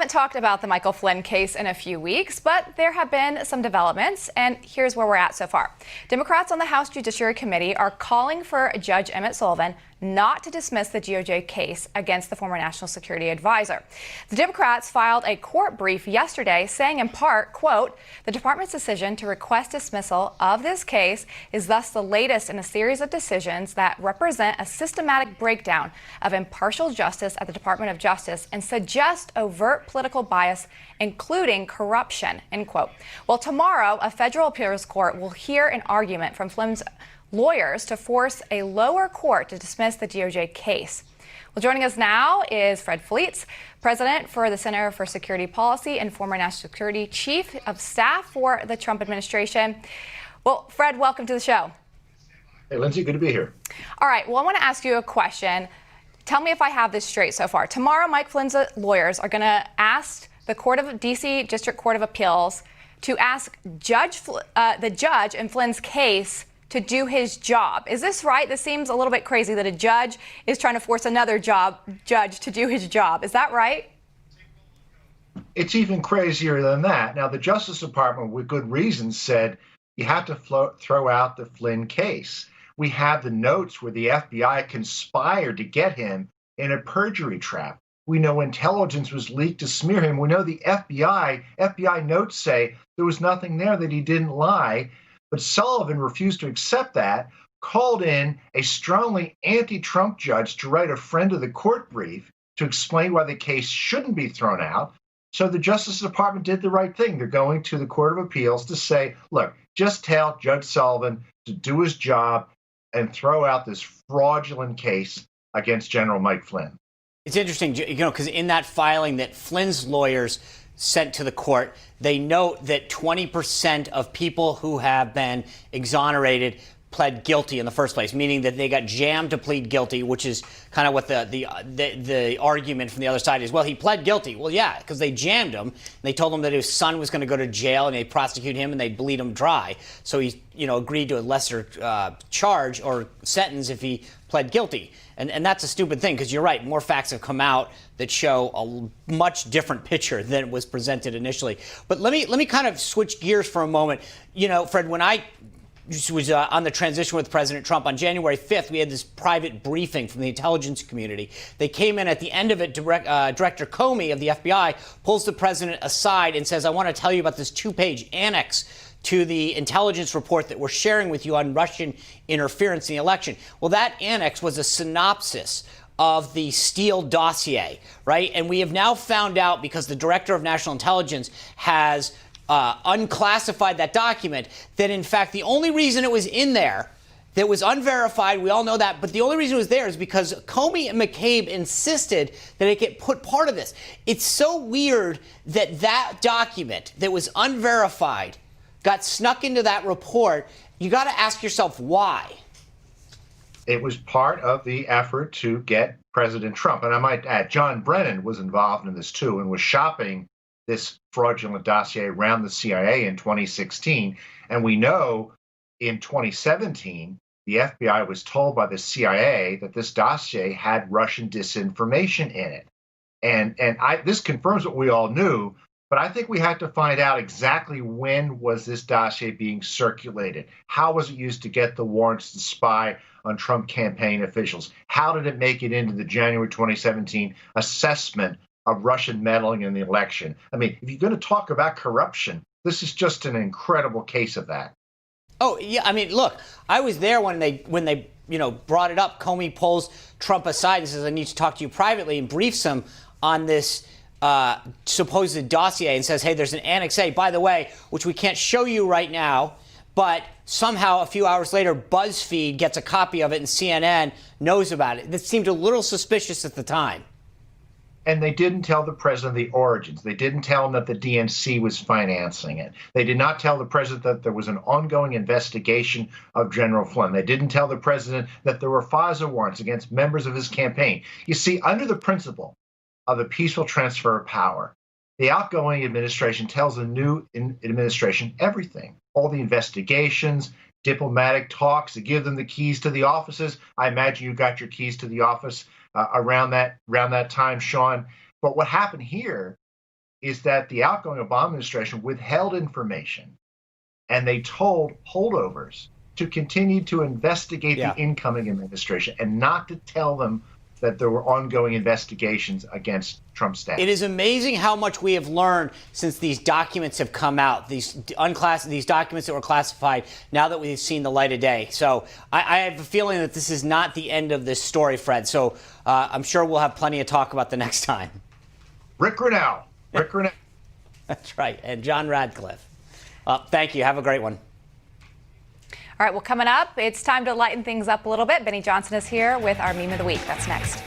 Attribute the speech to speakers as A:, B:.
A: haven't talked about the Michael Flynn case in a few weeks, but there have been some developments, and here's where we're at so far. Democrats on the House Judiciary Committee are calling for Judge Emmett Sullivan not to dismiss the DOJ case against the former National Security Advisor. The Democrats filed a court brief yesterday saying in part, quote, the department's decision to request dismissal of this case is thus the latest in a series of decisions that represent a systematic breakdown of impartial justice at the Department of Justice and suggest overt political bias, including corruption, end quote. Well, tomorrow, a federal appeals court will hear an argument from Flynn's lawyers to force a lower court to dismiss the DOJ case. Well, joining us now is Fleitz, president for the Center for Security Policy and former National Security Chief of Staff for the Trump administration. Well, Fred, welcome to the show.
B: Hey, Lindsay, good to be here.
A: All right. Well, I want to ask you a question. Tell me if I have this straight so far. Tomorrow, Mike Flynn's lawyers are going to ask the D.C. District Court of Appeals to ask the judge in Flynn's case to do his job. Is this right? This seems a little bit crazy that a judge is trying to force another judge to do his job. Is that right?
B: It's even crazier than that. Now, the Justice Department, with good reason, said you have to throw out the Flynn case. We have the notes where the FBI conspired to get him in a perjury trap. We know intelligence was leaked to smear him. We know the FBI notes say there was nothing there, that he didn't lie. But Sullivan refused to accept that, called in a strongly anti-Trump judge to write a friend of the court brief to explain why the case shouldn't be thrown out. So the Justice Department did the right thing. They're going to the Court of Appeals to say, look, just tell Judge Sullivan to do his job and throw out this fraudulent case against General Mike Flynn.
C: It's interesting, because in that filing that Flynn's lawyers sent to the court, they note that 20% of people who have been exonerated pled guilty in the first place, meaning that they got jammed to plead guilty, which is kind of what the argument from the other side is. Well, he pled guilty. Well, yeah, because they jammed him. They told him that his son was going to go to jail, and they'd prosecute him, and they'd bleed him dry. So he, agreed to a lesser charge or sentence if he pled guilty. And that's a stupid thing, because you're right, more facts have come out that show a much different picture than was presented initially. But let me kind of switch gears for a moment. Fred, when I was on the transition with President Trump on January 5th, we had this private briefing from the intelligence community. They came in at the end of it. Director Comey of the FBI pulls the president aside and says, I want to tell you about this 2-page annex to the intelligence report that we're sharing with you on Russian interference in the election. Well, that annex was a synopsis of the Steele dossier, right? And we have now found out, because the director of national intelligence has unclassified that document, that in fact the only reason it was in there, that was unverified, we all know that, but the only reason it was there is because Comey and McCabe insisted that it get put part of this. It's so weird that that document that was unverified got snuck into that report. You got to ask yourself why.
B: It was part of the effort to get President Trump. And I might add, John Brennan was involved in this too and was shopping this fraudulent dossier around the CIA in 2016. And we know in 2017, the FBI was told by the CIA that this dossier had Russian disinformation in it. And this confirms what we all knew. But I think we have to find out exactly when was this dossier being circulated? How was it used to get the warrants to spy on Trump campaign officials? How did it make it into the January 2017 assessment of Russian meddling in the election? I mean, if you're going to talk about corruption, this is just an incredible case of that.
C: Oh, yeah. I mean, look, I was there when they brought it up. Comey pulls Trump aside and says, I need to talk to you privately, and briefs him on this supposed dossier and says, hey, there's an Annex A, by the way, which we can't show you right now, but somehow a few hours later, BuzzFeed gets a copy of it and CNN knows about it. That seemed a little suspicious at the time.
B: And they didn't tell the president the origins. They didn't tell him that the DNC was financing it. They did not tell the president that there was an ongoing investigation of General Flynn. They didn't tell the president that there were FISA warrants against members of his campaign. You see, under the principle of the peaceful transfer of power, the outgoing administration tells the new administration everything, all the investigations, diplomatic talks, to give them the keys to the offices. I imagine you got your keys to the office around that time, Sean. But what happened here is that the outgoing Obama administration withheld information, and they told holdovers to continue to investigate the incoming administration and not to tell them that there were ongoing investigations against Trump's staff.
C: It is amazing how much we have learned since these documents have come out, these documents that were classified, now that we've seen the light of day. So I have a feeling that this is not the end of this story, Fred. So I'm sure we'll have plenty of talk about the next time.
B: Rick Grinnell.
C: That's right. And John Radcliffe. Thank you. Have a great one.
A: All right, well, coming up, it's time to lighten things up a little bit. Benny Johnson is here with our meme of the week. That's next.